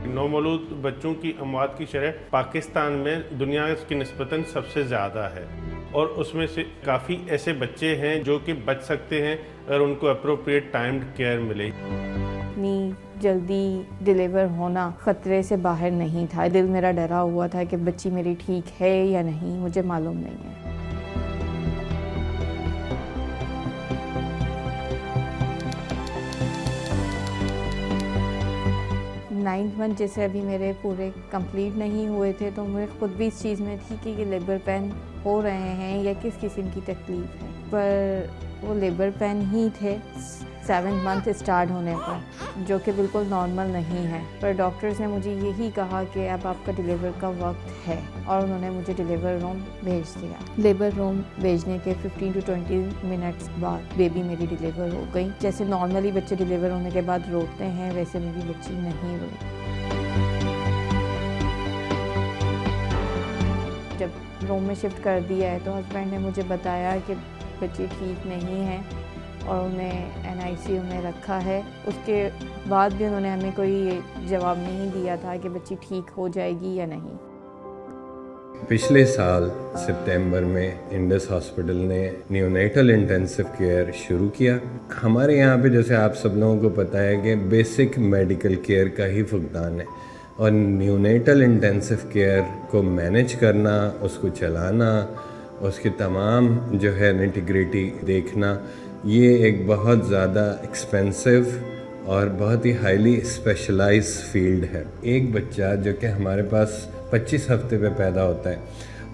नौमौलूद बच्चों की अमवात की शरह पाकिस्तान में दुनिया की निस्बतन सबसे ज़्यादा है और उसमें से काफ़ी ऐसे बच्चे हैं जो कि बच सकते हैं अगर उनको अप्रोप्रिएट टाइम्ड केयर मिले। इतनी जल्दी डिलीवर होना ख़तरे से बाहर नहीं था। दिल मेरा डरा हुआ था कि बच्ची मेरी ठीक है या नहीं, मुझे मालूम नहीं है। 9th मंथ जैसे अभी मेरे पूरे कंप्लीट नहीं हुए थे, तो मुझे खुद भी इस चीज़ में थी कि लेबर पेन हो रहे हैं या किस किस्म की तकलीफ़ है, पर वो लेबर पेन ही थे 7th मंथ स्टार्ट होने पर, जो कि बिल्कुल नॉर्मल नहीं है। पर डॉक्टर्स ने मुझे यही कहा कि अब आपका डिलीवर का वक्त है और उन्होंने मुझे डिलीवर रूम भेज दिया। लेबर रूम भेजने के 15 to 20 मिनट्स बाद बेबी मेरी डिलीवर हो गई। जैसे नॉर्मली बच्चे डिलीवर होने के बाद रोते हैं, वैसे मेरी बच्ची नहीं रोई। जब रूम में शिफ्ट कर दिया है तो हस्बैंड ने मुझे बताया कि बच्ची ठीक नहीं है और उन्हें NICU में रखा है। उसके बाद भी उन्होंने हमें कोई जवाब नहीं दिया था कि बच्ची ठीक हो जाएगी या नहीं। पिछले साल सितंबर में इंडस हॉस्पिटल ने न्यूनेटल इंटेंसिव केयर शुरू किया। हमारे यहाँ पे जैसे आप सब लोगों को पता है कि बेसिक मेडिकल केयर का ही फुकदान है और न्यूनेटल इंटेंसिव केयर को मैनेज करना, उसको चलाना, उसकी तमाम जो है इंटीग्रिटी देखना, ये एक बहुत ज़्यादा एक्सपेंसिव और बहुत ही हाईली स्पेशलाइज्ड फील्ड है। एक बच्चा जो कि हमारे पास 25 हफ्ते पे पैदा होता है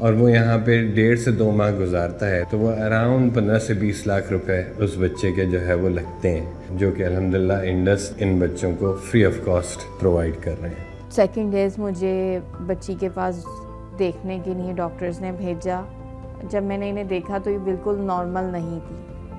और वो यहाँ पे 1.5 से 2 माह गुजारता है, तो वो अराउंड 15 से 20 लाख रुपए उस बच्चे के जो है वो लगते हैं, जो कि अल्हम्दुलिल्लाह इंडस इन बच्चों को फ्री ऑफ कॉस्ट प्रोवाइड कर रहे हैं। सेकेंड डेज मुझे बच्ची के पास देखने के लिए डॉक्टर्स ने भेजा। जब मैंने इन्हें देखा तो ये बिल्कुल नॉर्मल नहीं थी,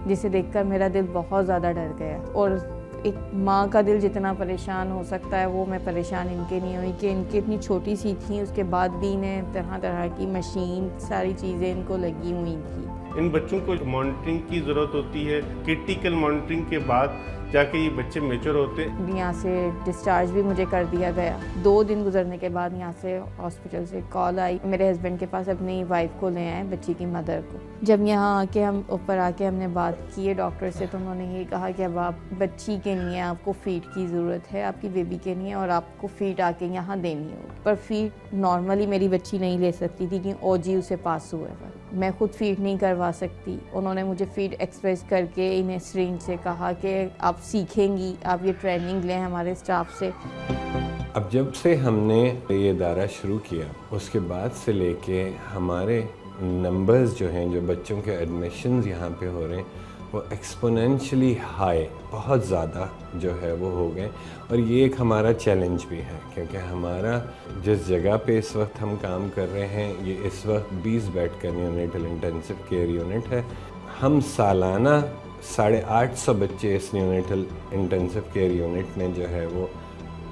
जिसे देखकर मेरा दिल बहुत ज़्यादा डर गया। और एक माँ का दिल जितना परेशान हो सकता है वो मैं परेशान इनके नहीं हुई कि इनकी इतनी छोटी सी थी, उसके बाद भी इन्हें तरह तरह की मशीन, सारी चीज़ें इनको लगी हुई थी। इन बच्चों को मॉनिटरिंग की ज़रूरत होती है। क्रिटिकल मॉनिटरिंग के बाद जाके ये बच्चे मैच्योर होते हैं। यहाँ से डिस्चार्ज भी मुझे कर दिया गया। 2 दिन गुजरने के बाद यहाँ से हॉस्पिटल से कॉल आई, मेरे हस्बैंड के पास अपनी वाइफ को ले आए, बच्ची की मदर को। जब यहाँ आके हम ऊपर आके हमने बात की है डॉक्टर से, तो उन्होंने ये कहा कि अब आप बच्ची के लिए आपको फीड की ज़रूरत है, आपकी बेबी के लिए, और आपको फीड आके यहाँ देनी होगी। पर फीड नॉर्मली मेरी बच्ची नहीं ले सकती थी कि OG उसे पास हुए पर मैं खुद फीड नहीं करवा सकती। उन्होंने मुझे फीड एक्सप्रेस करके इन्हें सिरिंज से कहा कि आप सीखेंगी, आप ये ट्रेनिंग लें हमारे स्टाफ से। अब जब से हमने ये इदारा शुरू किया, उसके बाद से लेके हमारे नंबर्स जो हैं, जो बच्चों के एडमिशन्स यहाँ पे हो रहे हैं, वो एक्सपोनेंशियली हाई, बहुत ज़्यादा जो है वो हो गए। और ये एक हमारा चैलेंज भी है, क्योंकि हमारा जिस जगह पे इस वक्त हम काम कर रहे हैं, ये इस वक्त 20 बेड का न्यूनेटल इंटेंसिव केयर यूनिट है। हम सालाना 850 बच्चे इस न्यूनेटल इंटेंसिव केयर यूनिट में जो है वो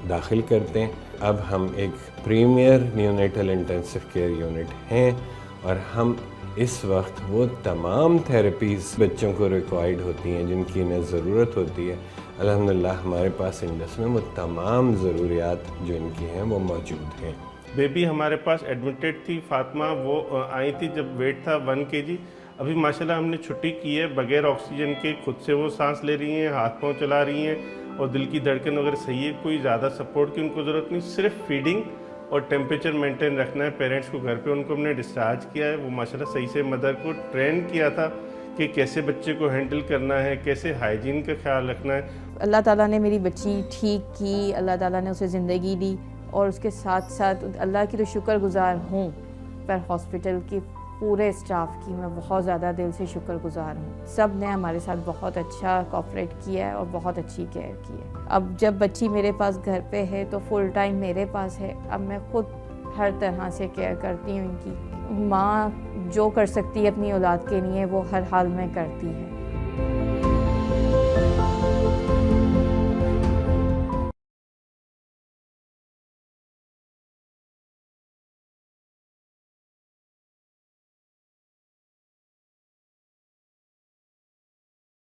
दाखिल करते हैं। अब हम एक premier neonatal intensive care unit हैं और हम इस वक्त वो तमाम थेरेपीज़ बच्चों को रिक्वायर्ड होती हैं जिनकी इन्हें ज़रूरत होती है, अल्हम्दुलिल्लाह हमारे पास इंडस में वो तमाम ज़रूरियात जो इनकी हैं वो मौजूद हैं। बेबी हमारे पास एडमिटेड थी, फातिमा, वो आई थी जब वेट था 1 kg। अभी माशाल्लाह हमने छुट्टी की है, बगैर ऑक्सीजन के खुद से वो सांस ले रही हैं, हाथ पाँव चला रही हैं और दिल की धड़कन वगैरह सही है। कोई ज़्यादा सपोर्ट की उनको ज़रूरत नहीं, सिर्फ फीडिंग और टेम्परेचर मेंटेन रखना है। पेरेंट्स को घर पे उनको हमने डिस्चार्ज किया है। वो माशाल्लाह सही से मदर को ट्रेन किया था कि कैसे बच्चे को हैंडल करना है, कैसे हाइजीन का ख्याल रखना है। अल्लाह ताला ने मेरी बच्ची ठीक की, अल्लाह ताला ने उसे ज़िंदगी दी और उसके साथ साथ अल्लाह की तो शुक्रगुजार हूँ, पर हॉस्पिटल की पूरे स्टाफ की मैं बहुत ज़्यादा दिल से शुक्रगुजार हूँ। सब ने हमारे साथ बहुत अच्छा कोऑपरेट किया है और बहुत अच्छी केयर की है। अब जब बच्ची मेरे पास घर पे है तो फुल टाइम मेरे पास है। अब मैं खुद हर तरह से केयर करती हूँ इनकी। माँ जो कर सकती है अपनी औलाद के लिए वो हर हाल में करती है।